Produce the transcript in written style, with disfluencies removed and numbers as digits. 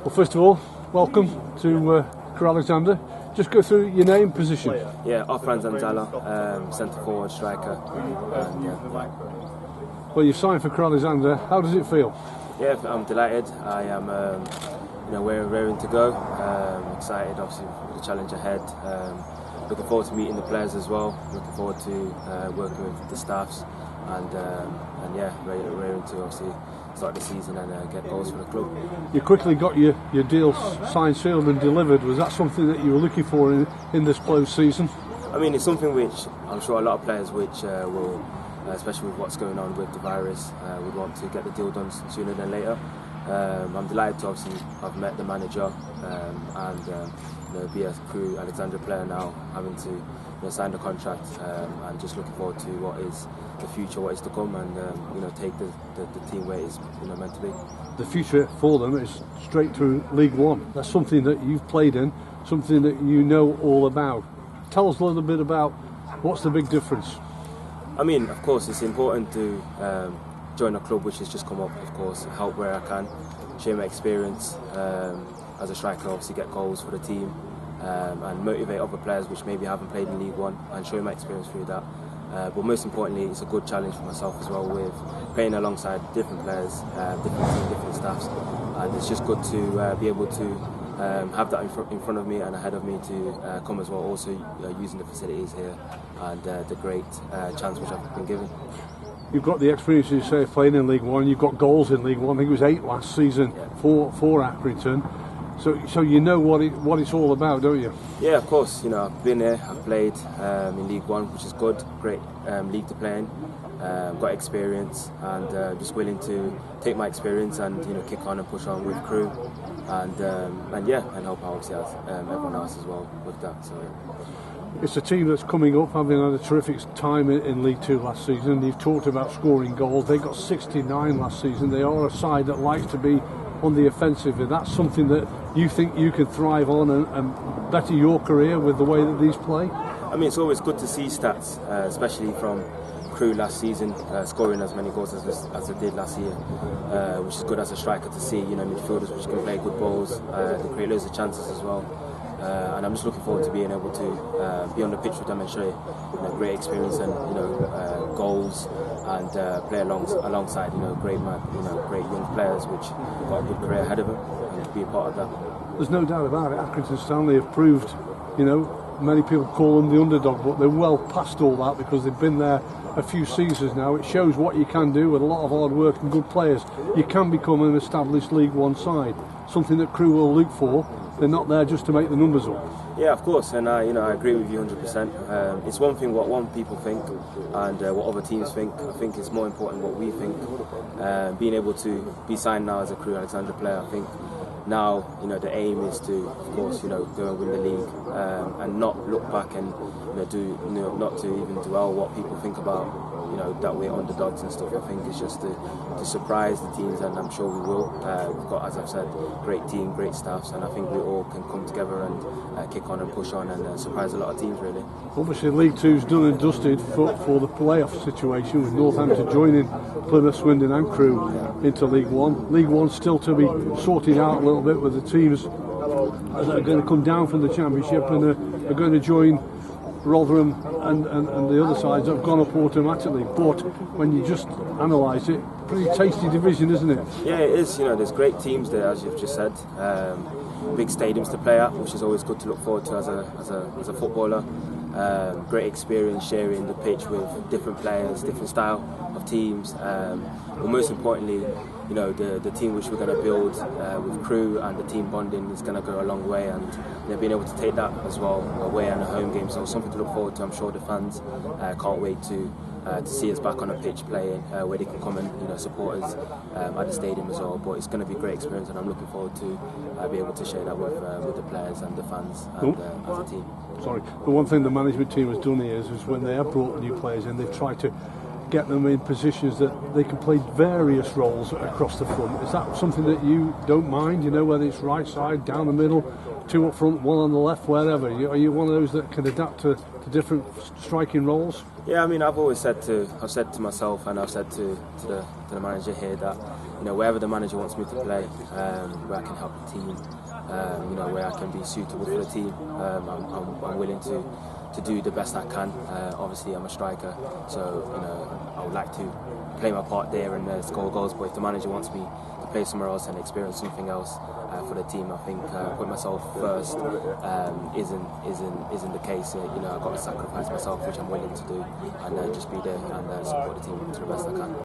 Well, first of all, welcome to Crewe Alexandra. Just go through your name, position. Yeah, Offrande Zanzala, centre forward, striker. Well, you've signed for Crewe Alexandra. How does it feel? Yeah, I'm delighted. I am, we're raring to go. Excited, obviously, for the challenge ahead. Looking forward to meeting the players as well. Looking forward to working with the staffs, and raring to obviously start the season and get goals for the club. You quickly got your deal signed, sealed and delivered. Was that something that you were looking for in this closed season? I mean, it's something which I'm sure a lot of players which will, especially with what's going on with the virus, would want to get the deal done sooner than later. I'm delighted to obviously have met the manager and be a Crewe Alexandra player now, having to sign the contract, and just looking forward to what is the future, what is to come, and take the team where it is meant to be. The future for them is straight to League One. That's something that you've played in, something that you know all about. Tell us a little bit about what's the big difference. I mean, of course, it's important to join a club which has just come up, of course, help where I can, share my experience as a striker, obviously get goals for the team, and motivate other players which maybe haven't played in League One, and show my experience through that. But most importantly, it's a good challenge for myself as well, with playing alongside different players, different teams, different staffs, and it's just good to be able to have that in front of me and ahead of me to come as well, also using the facilities here and the great chance which I've been given. You've got the experience, you say, of playing in League One. You've got goals in League One. I think it was 8 last season for Accrington. So you know what it's all about, don't you? Yeah, of course. I've been there. I've played in League One, which is good. Great league to play in. Got experience, and just willing to take my experience and kick on and push on with Crewe, and help out obviously everyone else as well with that. So. It's a team that's coming up, having had a terrific time in League Two last season. You've talked about scoring goals. They got 69 last season. They are a side that likes to be on the offensive. And that's something that you think you can thrive on and better your career with the way that these play? I mean, it's always good to see stats, especially from Crewe last season, scoring as many goals as they did last year, which is good as a striker to see. Midfielders which can play good balls, they create loads of chances as well. And I'm just looking forward to being able to be on the pitch with them and show great experience and goals, and play alongside great young players which got a good career ahead of them, and be a part of that. There's no doubt about it. Accrington Stanley have proved, many people call them the underdog, but they're well past all that because they've been there a few seasons now. It shows what you can do with a lot of hard work and good players. You can become an established League One side, something that Crewe will look for. They're not there just to make the numbers up. Yeah, of course, and I agree with you 100%. It's one thing what one people think and what other teams think. I think it's more important what we think. Being able to be signed now as a Crewe Alexandra player, I think now the aim is to, of course, go and win the league, and not look back and not to even dwell what people think about. That we're underdogs and stuff. I think it's just to surprise the teams, and I'm sure we will. We've got, as I've said, great team, great staffs, and I think we all can come together and kick on and push on and surprise a lot of teams, really. Obviously, League Two's done and dusted for the playoff situation, with Northampton joining Plymouth, Swindon and Crewe into League One. League One's still to be sorted out a little bit with the teams that are going to come down from the Championship and are going to join Rotherham and the other sides have gone up automatically. But when you just analyse it, pretty tasty division, isn't it? Yeah, it is. There's great teams there, as you've just said. Big stadiums to play at, which is always good to look forward to as a footballer. Great experience sharing the pitch with different players, different style of teams. But most importantly, the team which we're going to build with Crewe and the team bonding is going to go a long way, and being able to take that as well away and a home game. So something to look forward to. I'm sure the fans can't wait to see us back on a pitch playing, where they can come and support us at the stadium as well. But it's going to be a great experience, and I'm looking forward to be able to share that with the players and the fans and as a team. Sorry, the one thing the management team has done here is when they have brought new players in, they've tried to get them in positions that they can play various roles across the front. Is that something that you don't mind, whether it's right side, down the middle, 2 up front, 1 on the left, wherever? Are you one of those that can adapt to different striking roles? Yeah, I mean, I've said to myself, and I've said to the manager here that wherever the manager wants me to play, where I can help the team, where I can be suitable for the team, I'm willing to do the best I can. Obviously, I'm a striker, so I would like to play my part there and score goals. But if the manager wants me to play somewhere else and experience something else for the team, I think put myself first isn't the case. I've got to sacrifice myself, which I'm willing to do, and just be there and support the team to the best I can.